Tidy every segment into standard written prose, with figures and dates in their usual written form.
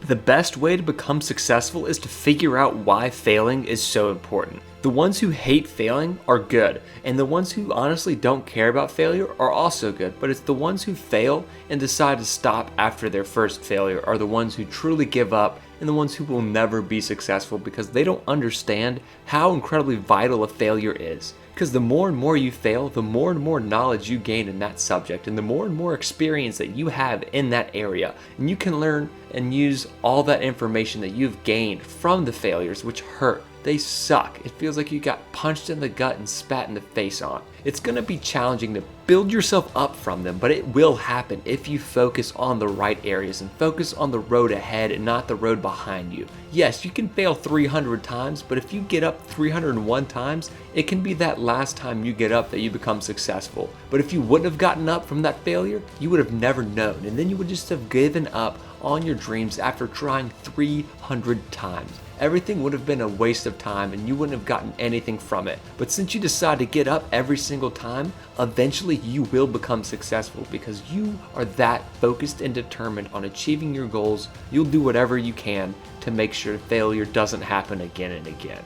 The best way to become successful is to figure out why failing is so important. The ones who hate failing are good, and the ones who honestly don't care about failure are also good, but it's the ones who fail and decide to stop after their first failure are the ones who truly give up and the ones who will never be successful because they don't understand how incredibly vital a failure is. Because the more and more you fail, the more and more knowledge you gain in that subject and the more and more experience that you have in that area. And you can learn and use all that information that you've gained from the failures, which hurt. They suck. It feels like you got punched in the gut and spat in the face on. It's going to be challenging to build yourself up from them, but it will happen if you focus on the right areas and focus on the road ahead and not the road behind you. Yes, you can fail 300 times, but if you get up 301 times, it can be that last time you get up that you become successful. But if you wouldn't have gotten up from that failure, you would have never known, and then you would just have given up on your dreams after trying 300 times. Everything would have been a waste of time and you wouldn't have gotten anything from it. But since you decide to get up every single time, eventually you will become successful because you are that focused and determined on achieving your goals. You'll do whatever you can to make sure failure doesn't happen again and again.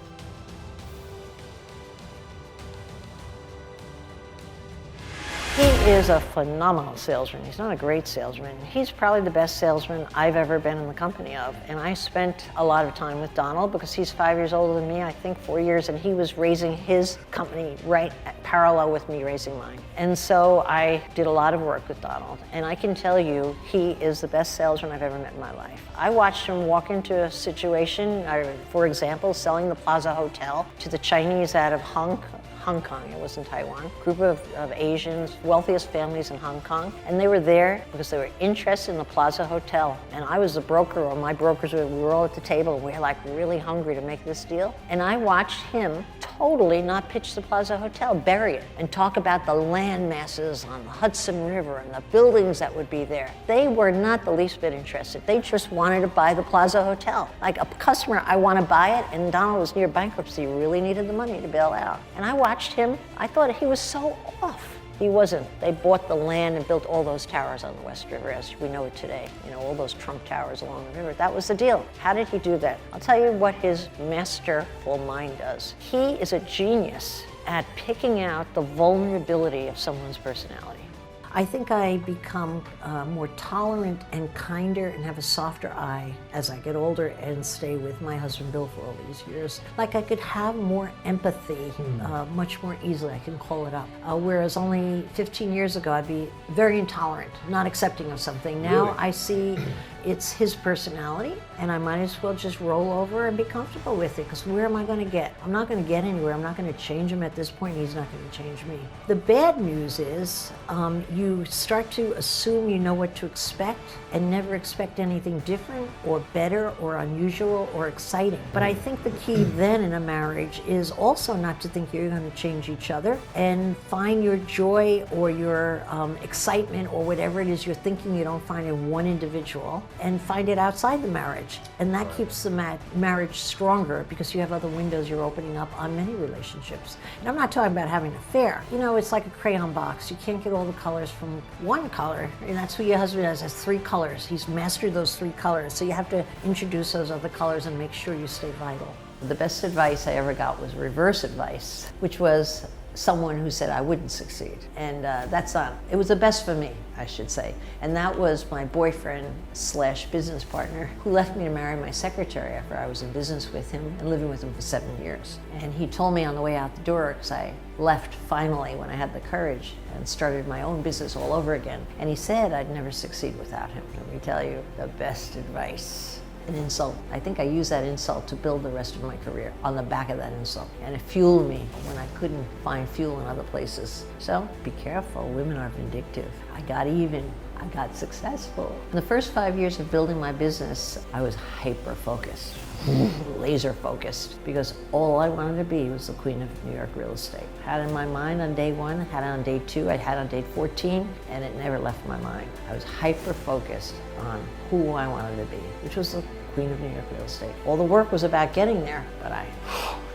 He is a phenomenal salesman. He's not a great salesman. He's probably the best salesman I've ever been in the company of. And I spent a lot of time with Donald because he's 5 years older than me, I think 4 years, and he was raising his company right parallel with me raising mine. And so I did a lot of work with Donald. And I can tell you, he is the best salesman I've ever met in my life. I watched him walk into a situation, for example, selling the Plaza Hotel to the Chinese out of Hong Kong, it was in Taiwan, group of Asians, wealthiest families in Hong Kong, and they were there because they were interested in the Plaza Hotel. And I was the broker, or my brokers we were all at the table, and we were like really hungry to make this deal. And I watched him totally not pitch the Plaza Hotel, bury it, and talk about the land masses on the Hudson River and the buildings that would be there. They were not the least bit interested. They just wanted to buy the Plaza Hotel. Like a customer, I want to buy it, and Donald was near bankruptcy, really needed the money to bail out. And I watched him, I thought he was so off. He wasn't. They bought the land and built all those towers on the West River as we know it today. You know, all those Trump towers along the river. That was the deal. How did he do that? I'll tell you what his masterful mind does. He is a genius at picking out the vulnerability of someone's personality. I think I become more tolerant and kinder and have a softer eye as I get older and stay with my husband Bill for all these years. Like I could have more empathy much more easily. I can call it up. Whereas only 15 years ago I'd be very intolerant, not accepting of something. Now really? I see it's his personality and I might as well just roll over and be comfortable with it because where am I going to get? I'm not going to get anywhere. I'm not going to change him at this point. He's not going to change me. The bad news is you start to assume you know what to expect and never expect anything different or better or unusual or exciting. But I think the key then in a marriage is also not to think you're going to change each other and find your joy or your excitement or whatever it is you're thinking you don't find in one individual and find it outside the marriage. And that keeps the marriage stronger because you have other windows you're opening up on many relationships. And I'm not talking about having an affair. You know, it's like a crayon box. You can't get all the colors from one color, and that's who your husband has 3 colors. He's mastered those 3 colors, so you have to introduce those other colors and make sure you stay vital. The best advice I ever got was reverse advice, which was someone who said I wouldn't succeed. And it was the best for me, I should say. And that was my boyfriend / business partner who left me to marry my secretary after I was in business with him and living with him for 7 years. And he told me on the way out the door, because I left finally when I had the courage and started my own business all over again. And he said I'd never succeed without him. Let me tell you, the best advice. An insult. I think I used that insult to build the rest of my career on the back of that insult. And it fueled me when I couldn't find fuel in other places. So be careful, women are vindictive. I got even, I got successful. In the first 5 years of building my business, I was hyper-focused, laser-focused, because all I wanted to be was the queen of New York real estate. Had it in my mind on day 1, had it on day 2, I had it on day 14, and it never left my mind. I was hyper-focused on who I wanted to be, which was the queen of New York real estate. All the work was about getting there, but I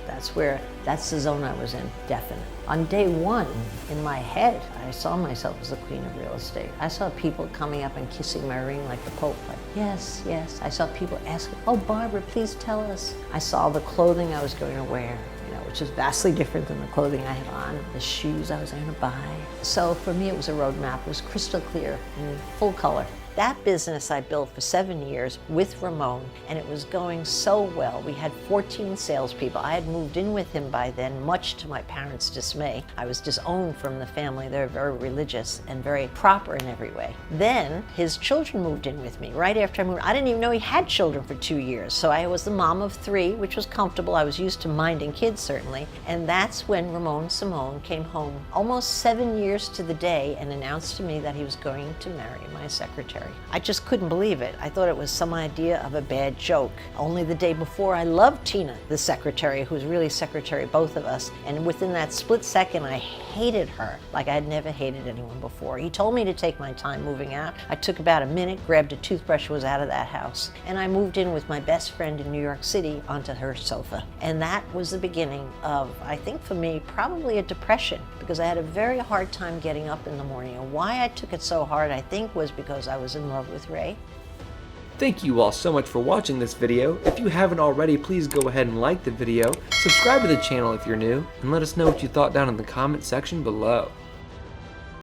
That's the zone I was in, definite. On day one, in my head, I saw myself as the queen of real estate. I saw people coming up and kissing my ring like the Pope, like, yes, yes. I saw people asking, oh, Barbara, please tell us. I saw the clothing I was going to wear, which is vastly different than the clothing I had on, the shoes I was going to buy. So for me, it was a roadmap. It was crystal clear in full color. That business I built for 7 years with Ramon, and it was going so well. We had 14 salespeople. I had moved in with him by then, much to my parents' dismay. I was disowned from the family. They're very religious and very proper in every way. Then his children moved in with me right after I moved. I didn't even know he had children for 2 years. So I was the mom of 3, which was comfortable. I was used to minding kids, certainly. And that's when Ramon Simone came home almost 7 years to the day and announced to me that he was going to marry my secretary. I just couldn't believe it. I thought it was some idea of a bad joke. Only the day before, I loved Tina, the secretary, who was really secretary, both of us. And within that split second, I hated her like I had never hated anyone before. He told me to take my time moving out. I took about a minute, grabbed a toothbrush, was out of that house. And I moved in with my best friend in New York City onto her sofa. And that was the beginning of, I think for me, probably a depression, because I had a very hard time getting up in the morning. And why I took it so hard, I think, was because I was in love with Ray. Thank you all so much for watching this video. If you haven't already, please go ahead and like the video, subscribe to the channel if you're new, and let us know what you thought down in the comment section below.